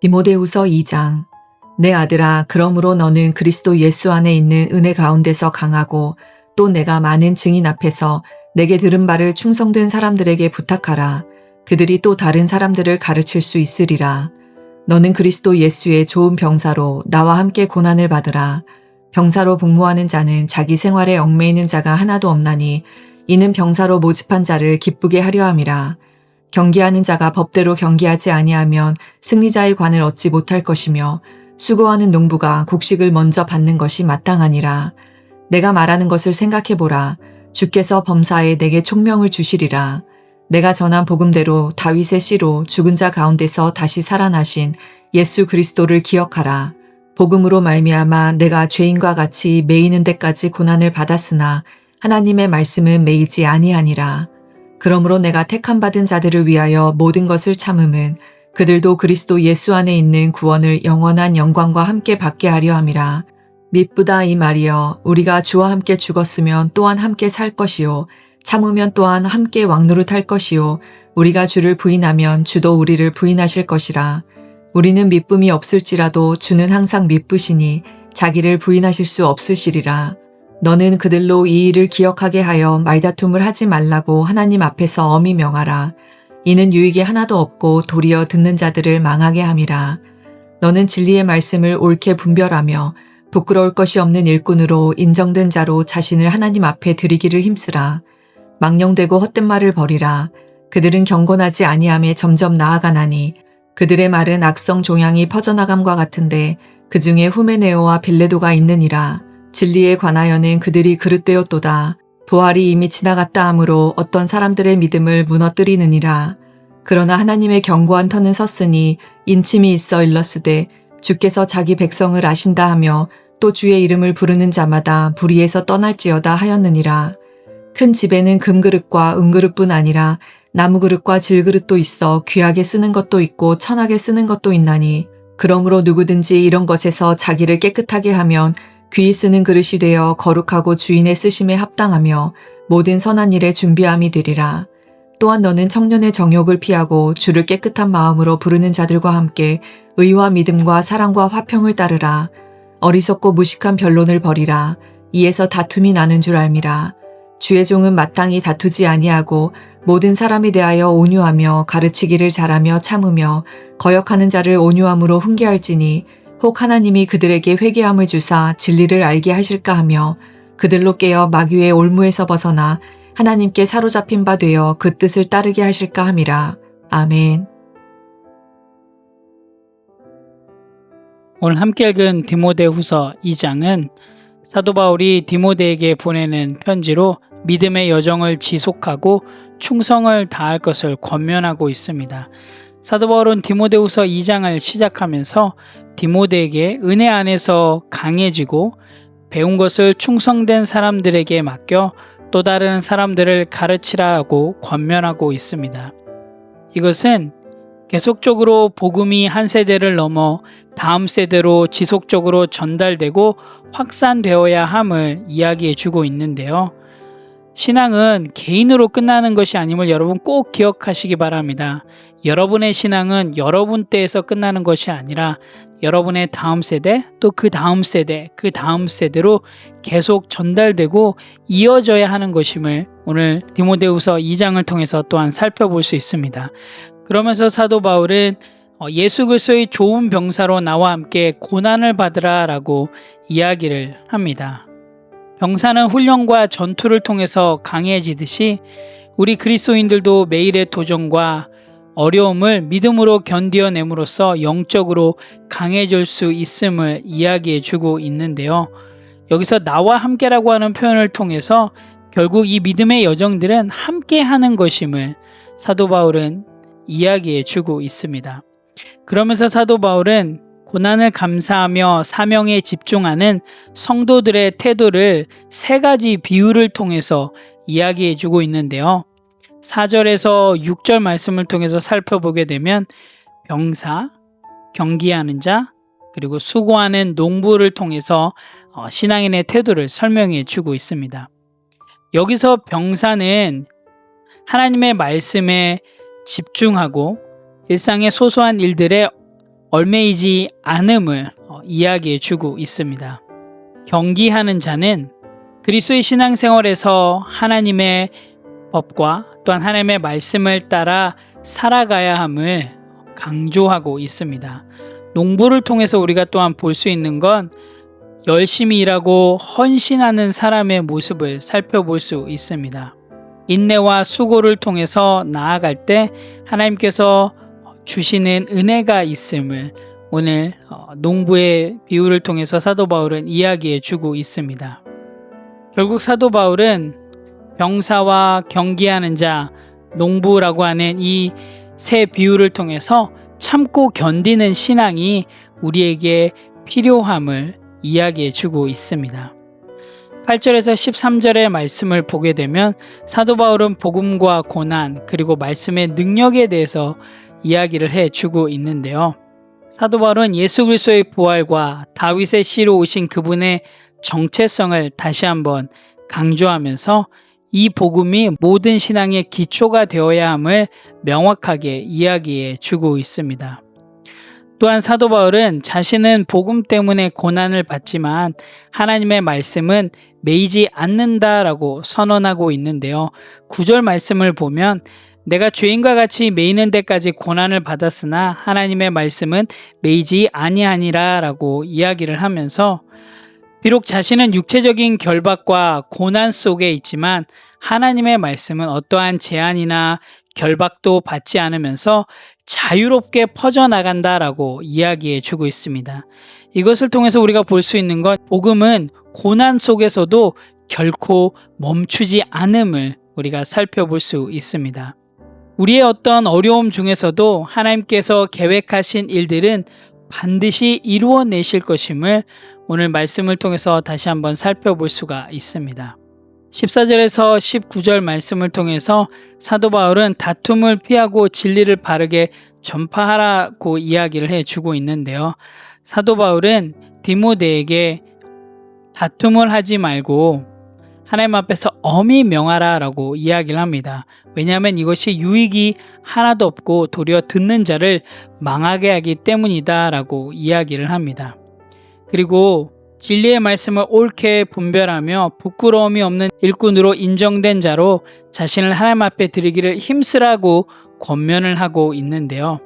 디모데후서 2장. 내 아들아, 그러므로 너는 그리스도 예수 안에 있는 은혜 가운데서 강하고 또 내가 많은 증인 앞에서 내게 들은 바를 충성된 사람들에게 부탁하라. 그들이 또 다른 사람들을 가르칠 수 있으리라. 너는 그리스도 예수의 좋은 병사로 나와 함께 고난을 받으라. 병사로 복무하는 자는 자기 생활에 얽매이는 자가 하나도 없나니 이는 병사로 모집한 자를 기쁘게 하려 함이라. 경기하는 자가 법대로 경기하지 아니하면 승리자의 관을 얻지 못할 것이며 수고하는 농부가 곡식을 먼저 받는 것이 마땅하니라. 내가 말하는 것을 생각해보라. 주께서 범사에 내게 총명을 주시리라. 내가 전한 복음대로 다윗의 씨로 죽은 자 가운데서 다시 살아나신 예수 그리스도를 기억하라. 복음으로 말미암아 내가 죄인과 같이 매이는 데까지 고난을 받았으나 하나님의 말씀은 매이지 아니하니라. 그러므로 내가 택함받은 자들을 위하여 모든 것을 참음은 그들도 그리스도 예수 안에 있는 구원을 영원한 영광과 함께 받게 하려 함이라. 미쁘다 이 말이여, 우리가 주와 함께 죽었으면 또한 함께 살 것이요 참으면 또한 함께 왕노릇할 것이요 우리가 주를 부인하면 주도 우리를 부인하실 것이라. 우리는 미쁨이 없을지라도 주는 항상 미쁘시니 자기를 부인하실 수 없으시리라. 너는 그들로 이 일을 기억하게 하여 말다툼을 하지 말라고 하나님 앞에서 엄히 명하라. 이는 유익이 하나도 없고 도리어 듣는 자들을 망하게 함이라. 너는 진리의 말씀을 옳게 분별하며 부끄러울 것이 없는 일꾼으로 인정된 자로 자신을 하나님 앞에 드리기를 힘쓰라. 망령되고 헛된 말을 버리라. 그들은 경건하지 아니함에 점점 나아가나니 그들의 말은 악성 종양이 퍼져나감과 같은데 그 중에 후메네오와 빌레도가 있느니라. 진리에 관하여는 그들이 그릇되었도다. 부활이 이미 지나갔다 하므로 어떤 사람들의 믿음을 무너뜨리느니라. 그러나 하나님의 견고한 터는 섰으니 인침이 있어 일렀으되 주께서 자기 백성을 아신다 하며 또 주의 이름을 부르는 자마다 불의에서 떠날지어다 하였느니라. 큰 집에는 금그릇과 은그릇뿐 아니라 나무그릇과 질그릇도 있어 귀하게 쓰는 것도 있고 천하게 쓰는 것도 있나니 그러므로 누구든지 이런 것에서 자기를 깨끗하게 하면 귀히 쓰는 그릇이 되어 거룩하고 주인의 쓰심에 합당하며 모든 선한 일에 준비함이 되리라. 또한 너는 청년의 정욕을 피하고 주를 깨끗한 마음으로 부르는 자들과 함께 의와 믿음과 사랑과 화평을 따르라. 어리석고 무식한 변론을 버리라. 이에서 다툼이 나는 줄 알미라. 주의 종은 마땅히 다투지 아니하고 모든 사람에 대하여 온유하며 가르치기를 잘하며 참으며 거역하는 자를 온유함으로 훈계할지니 혹 하나님이 그들에게 회개함을 주사 진리를 알게 하실까 하며 그들로 깨어 마귀의 올무에서 벗어나 하나님께 사로잡힌 바 되어 그 뜻을 따르게 하실까 함이라. 아멘. 오늘 함께 읽은 디모데후서 2장은 사도 바울이 디모데에게 보내는 편지로 믿음의 여정을 지속하고 충성을 다할 것을 권면하고 있습니다. 사도 바울은 디모데후서 2장을 시작하면서 디모데에게 은혜 안에서 강해지고 배운 것을 충성된 사람들에게 맡겨 또 다른 사람들을 가르치라고 권면하고 있습니다. 이것은 계속적으로 복음이 한 세대를 넘어 다음 세대로 지속적으로 전달되고 확산되어야 함을 이야기해 주고 있는데요. 신앙은 개인으로 끝나는 것이 아님을 여러분 꼭 기억하시기 바랍니다. 여러분의 신앙은 여러분 때에서 끝나는 것이 아니라 여러분의 다음 세대, 또 그 다음 세대, 그 다음 세대로 계속 전달되고 이어져야 하는 것임을 오늘 디모데후서 2장을 통해서 또한 살펴볼 수 있습니다. 그러면서 사도 바울은 예수 그리스도의 좋은 병사로 나와 함께 고난을 받으라 라고 이야기를 합니다. 병사는 훈련과 전투를 통해서 강해지듯이 우리 그리스도인들도 매일의 도전과 어려움을 믿음으로 견디어냄으로써 영적으로 강해질 수 있음을 이야기해 주고 있는데요. 여기서 나와 함께라고 하는 표현을 통해서 결국 이 믿음의 여정들은 함께 하는 것임을 사도 바울은 이야기해 주고 있습니다. 그러면서 사도 바울은 고난을 감사하며 사명에 집중하는 성도들의 태도를 세 가지 비유를 통해서 이야기해 주고 있는데요. 4절에서 6절 말씀을 통해서 살펴보게 되면 병사, 경기하는 자, 그리고 수고하는 농부를 통해서 신앙인의 태도를 설명해 주고 있습니다. 여기서 병사는 하나님의 말씀에 집중하고 일상의 소소한 일들에 얽매이지 않음을 이야기해 주고 있습니다. 경기하는 자는 그리스도의 신앙생활에서 하나님의 법과 또한 하나님의 말씀을 따라 살아가야 함을 강조하고 있습니다. 농부를 통해서 우리가 또한 볼 수 있는 건 열심히 일하고 헌신하는 사람의 모습을 살펴볼 수 있습니다. 인내와 수고를 통해서 나아갈 때 하나님께서 주시는 은혜가 있음을 오늘 농부의 비유를 통해서 사도 바울은 이야기해 주고 있습니다. 결국 사도 바울은 병사와 경기하는 자, 농부라고 하는 이 세 비유를 통해서 참고 견디는 신앙이 우리에게 필요함을 이야기해 주고 있습니다. 8절에서 13절의 말씀을 보게 되면 사도 바울은 복음과 고난 그리고 말씀의 능력에 대해서 이야기를 해 주고 있는데요. 사도 바울은 예수 그리스도의 부활과 다윗의 씨로 오신 그분의 정체성을 다시 한번 강조하면서 이 복음이 모든 신앙의 기초가 되어야 함을 명확하게 이야기해 주고 있습니다. 또한 사도 바울은 자신은 복음 때문에 고난을 받지만 하나님의 말씀은 매이지 않는다라고 선언하고 있는데요. 9절 말씀을 보면 내가 죄인과 같이 매이는 데까지 고난을 받았으나 하나님의 말씀은 매이지 아니하니라 라고 이야기를 하면서 비록 자신은 육체적인 결박과 고난 속에 있지만 하나님의 말씀은 어떠한 제한이나 결박도 받지 않으면서 자유롭게 퍼져나간다라고 이야기해 주고 있습니다. 이것을 통해서 우리가 볼 수 있는 것, 복음은 고난 속에서도 결코 멈추지 않음을 우리가 살펴볼 수 있습니다. 우리의 어떤 어려움 중에서도 하나님께서 계획하신 일들은 반드시 이루어내실 것임을 오늘 말씀을 통해서 다시 한번 살펴볼 수가 있습니다. 14절에서 19절 말씀을 통해서 사도 바울은 다툼을 피하고 진리를 바르게 전파하라고 이야기를 해주고 있는데요. 사도 바울은 디모데에게 다툼을 하지 말고 하나님 앞에서 엄히 명하라 라고 이야기를 합니다. 왜냐하면 이것이 유익이 하나도 없고 도리어 듣는 자를 망하게 하기 때문이다 라고 이야기를 합니다. 그리고 진리의 말씀을 옳게 분별하며 부끄러움이 없는 일꾼으로 인정된 자로 자신을 하나님 앞에 드리기를 힘쓰라고 권면을 하고 있는데요.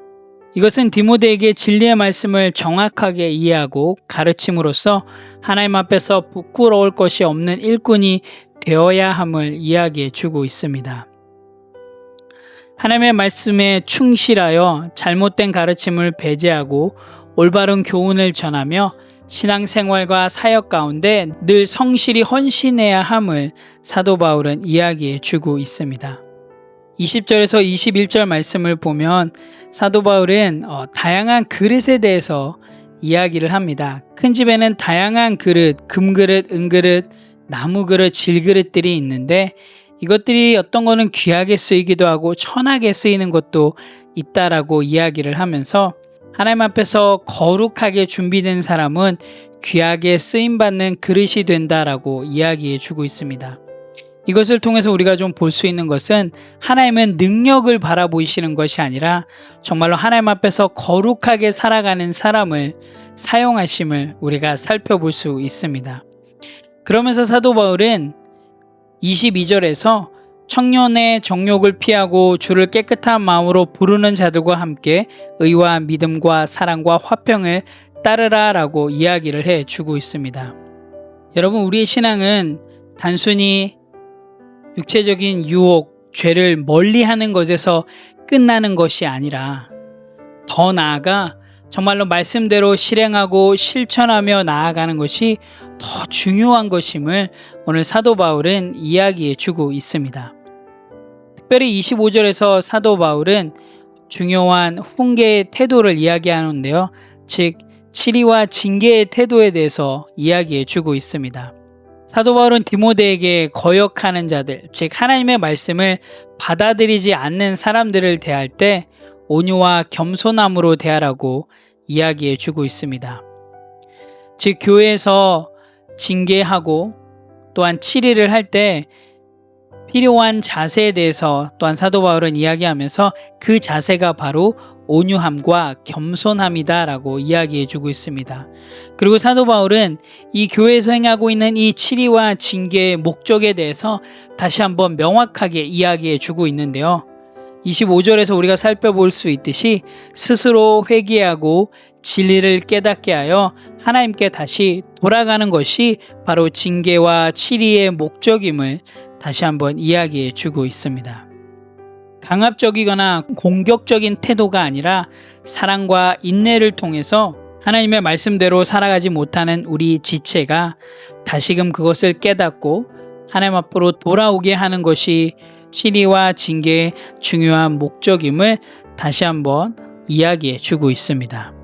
이것은 디모데에게 진리의 말씀을 정확하게 이해하고 가르침으로써 하나님 앞에서 부끄러울 것이 없는 일꾼이 되어야 함을 이야기해 주고 있습니다. 하나님의 말씀에 충실하여 잘못된 가르침을 배제하고 올바른 교훈을 전하며 신앙생활과 사역 가운데 늘 성실히 헌신해야 함을 사도 바울은 이야기해 주고 있습니다. 20절에서 21절 말씀을 보면 사도 바울은 다양한 그릇에 대해서 이야기를 합니다. 큰 집에는 다양한 그릇, 금그릇, 은그릇, 나무그릇, 질그릇들이 있는데 이것들이 어떤 거는 귀하게 쓰이기도 하고 천하게 쓰이는 것도 있다라고 이야기를 하면서 하나님 앞에서 거룩하게 준비된 사람은 귀하게 쓰임받는 그릇이 된다라고 이야기해 주고 있습니다. 이것을 통해서 우리가 좀 볼 수 있는 것은 하나님은 능력을 바라보시는 것이 아니라 정말로 하나님 앞에서 거룩하게 살아가는 사람을 사용하심을 우리가 살펴볼 수 있습니다. 그러면서 사도 바울은 22절에서 청년의 정욕을 피하고 주를 깨끗한 마음으로 부르는 자들과 함께 의와 믿음과 사랑과 화평을 따르라 라고 이야기를 해주고 있습니다. 여러분, 우리의 신앙은 단순히 육체적인 유혹, 죄를 멀리하는 것에서 끝나는 것이 아니라 더 나아가 정말로 말씀대로 실행하고 실천하며 나아가는 것이 더 중요한 것임을 오늘 사도 바울은 이야기해 주고 있습니다. 특별히 25절에서 사도 바울은 중요한 훈계의 태도를 이야기하는데요. 즉 치리와 징계의 태도에 대해서 이야기해 주고 있습니다. 사도 바울은 디모데에게 거역하는 자들, 즉 하나님의 말씀을 받아들이지 않는 사람들을 대할 때 온유와 겸손함으로 대하라고 이야기해 주고 있습니다. 즉 교회에서 징계하고 또한 치리를 할 때 필요한 자세에 대해서 또한 사도 바울은 이야기하면서 그 자세가 바로 온유함과 겸손함이다 라고 이야기해 주고 있습니다. 그리고 사도 바울은 이 교회에서 행하고 있는 이 치리와 징계의 목적에 대해서 다시 한번 명확하게 이야기해 주고 있는데요. 25절에서 우리가 살펴볼 수 있듯이 스스로 회개하고 진리를 깨닫게 하여 하나님께 다시 돌아가는 것이 바로 징계와 치리의 목적임을 다시 한번 이야기해 주고 있습니다. 강압적이거나 공격적인 태도가 아니라 사랑과 인내를 통해서 하나님의 말씀대로 살아가지 못하는 우리 지체가 다시금 그것을 깨닫고 하나님 앞으로 돌아오게 하는 것이 치리와 징계의 중요한 목적임을 다시 한번 이야기해 주고 있습니다.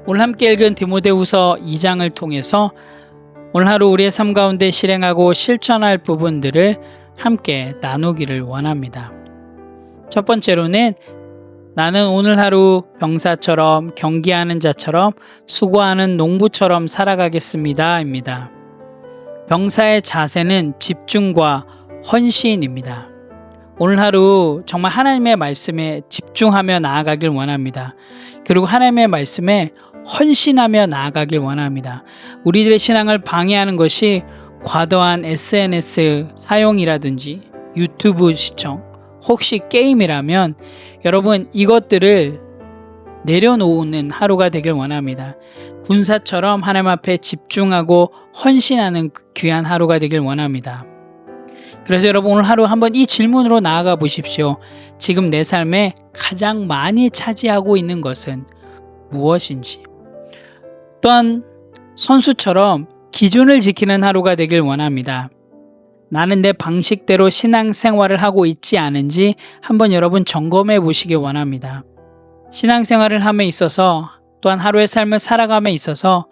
오늘 함께 읽은 디모데후서 2장을 통해서 오늘 하루 우리의 삶 가운데 실행하고 실천할 부분들을 함께 나누기를 원합니다. 첫 번째로는 나는 오늘 하루 병사처럼 경기하는 자처럼 수고하는 농부처럼 살아가겠습니다 입니다. 병사의 자세는 집중과 헌신입니다. 오늘 하루 정말 하나님의 말씀에 집중하며 나아가길 원합니다. 그리고 하나님의 말씀에 헌신하며 나아가길 원합니다. 우리들의 신앙을 방해하는 것이 과도한 SNS 사용이라든지 유튜브 시청, 혹시 게임이라면 여러분 이것들을 내려놓는 하루가 되길 원합니다. 군사처럼 하나님 앞에 집중하고 헌신하는 귀한 하루가 되길 원합니다. 그래서 여러분 오늘 하루 한번 이 질문으로 나아가 보십시오. 지금 내 삶에 가장 많이 차지하고 있는 것은 무엇인지. 또한 선수처럼 기준을 지키는 하루가 되길 원합니다. 나는 내 방식대로 신앙생활을 하고 있지 않은지 한번 여러분 점검해 보시기 원합니다. 신앙생활을 함에 있어서 또한 하루의 삶을 살아감에 있어서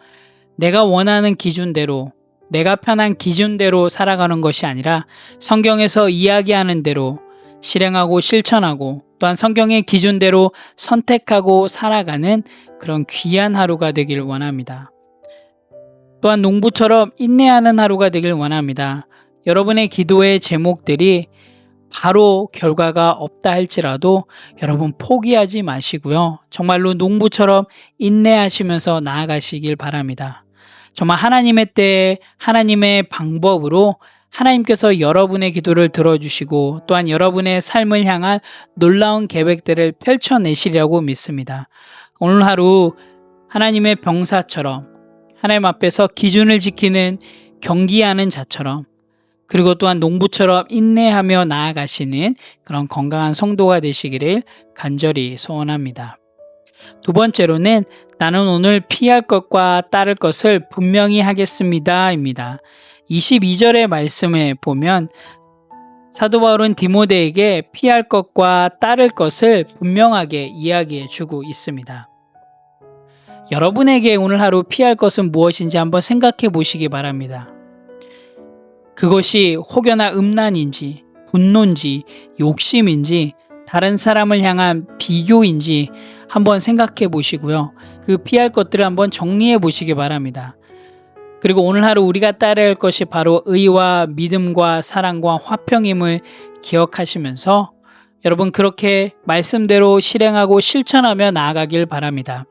내가 원하는 기준대로 내가 편한 기준대로 살아가는 것이 아니라 성경에서 이야기하는 대로 실행하고 실천하고 또한 성경의 기준대로 선택하고 살아가는 그런 귀한 하루가 되길 원합니다. 또한 농부처럼 인내하는 하루가 되길 원합니다. 여러분의 기도의 제목들이 바로 결과가 없다 할지라도 여러분 포기하지 마시고요. 정말로 농부처럼 인내하시면서 나아가시길 바랍니다. 정말 하나님의 때에 하나님의 방법으로 하나님께서 여러분의 기도를 들어주시고 또한 여러분의 삶을 향한 놀라운 계획들을 펼쳐내시리라고 믿습니다. 오늘 하루 하나님의 병사처럼 하나님 앞에서 기준을 지키는 경기하는 자처럼 그리고 또한 농부처럼 인내하며 나아가시는 그런 건강한 성도가 되시기를 간절히 소원합니다. 두 번째로는 나는 오늘 피할 것과 따를 것을 분명히 하겠습니다 입니다. 22절의 말씀에 보면 사도 바울은 디모데에게 피할 것과 따를 것을 분명하게 이야기해 주고 있습니다. 여러분에게 오늘 하루 피할 것은 무엇인지 한번 생각해 보시기 바랍니다. 그것이 혹여나 음란인지 분노인지 욕심인지 다른 사람을 향한 비교인지 한번 생각해 보시고요. 그 피할 것들을 한번 정리해 보시기 바랍니다. 그리고 오늘 하루 우리가 따라야 할 것이 바로 의와 믿음과 사랑과 화평임을 기억하시면서 여러분 그렇게 말씀대로 실행하고 실천하며 나아가길 바랍니다.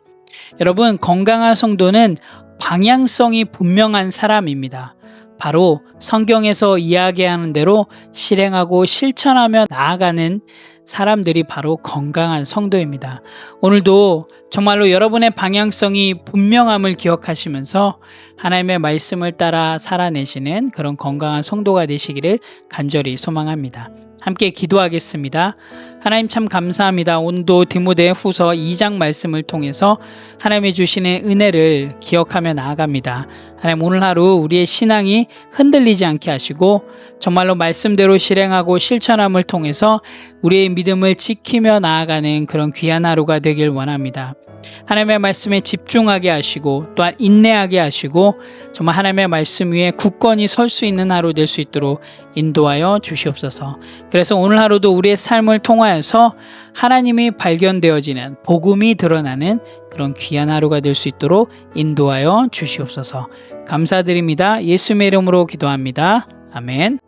여러분 건강한 성도는 방향성이 분명한 사람입니다. 바로 성경에서 이야기하는 대로 실행하고 실천하며 나아가는 사람들이 바로 건강한 성도입니다. 오늘도 정말로 여러분의 방향성이 분명함을 기억하시면서 하나님의 말씀을 따라 살아내시는 그런 건강한 성도가 되시기를 간절히 소망합니다. 함께 기도하겠습니다. 하나님 참 감사합니다. 오늘도 디모데후서 2장 말씀을 통해서 하나님이 주시는 은혜를 기억하며 나아갑니다. 하나님 오늘 하루 우리의 신앙이 흔들리지 않게 하시고 정말로 말씀대로 실행하고 실천함을 통해서 우리의 믿음을 지키며 나아가는 그런 귀한 하루가 되길 원합니다. 하나님의 말씀에 집중하게 하시고 또한 인내하게 하시고 정말 하나님의 말씀 위에 굳건히 설 수 있는 하루 될 수 있도록 인도하여 주시옵소서. 그래서 오늘 하루도 우리의 삶을 통하여서 하나님이 발견되어지는 복음이 드러나는 그런 귀한 하루가 될 수 있도록 인도하여 주시옵소서. 감사드립니다. 예수님의 이름으로 기도합니다. 아멘.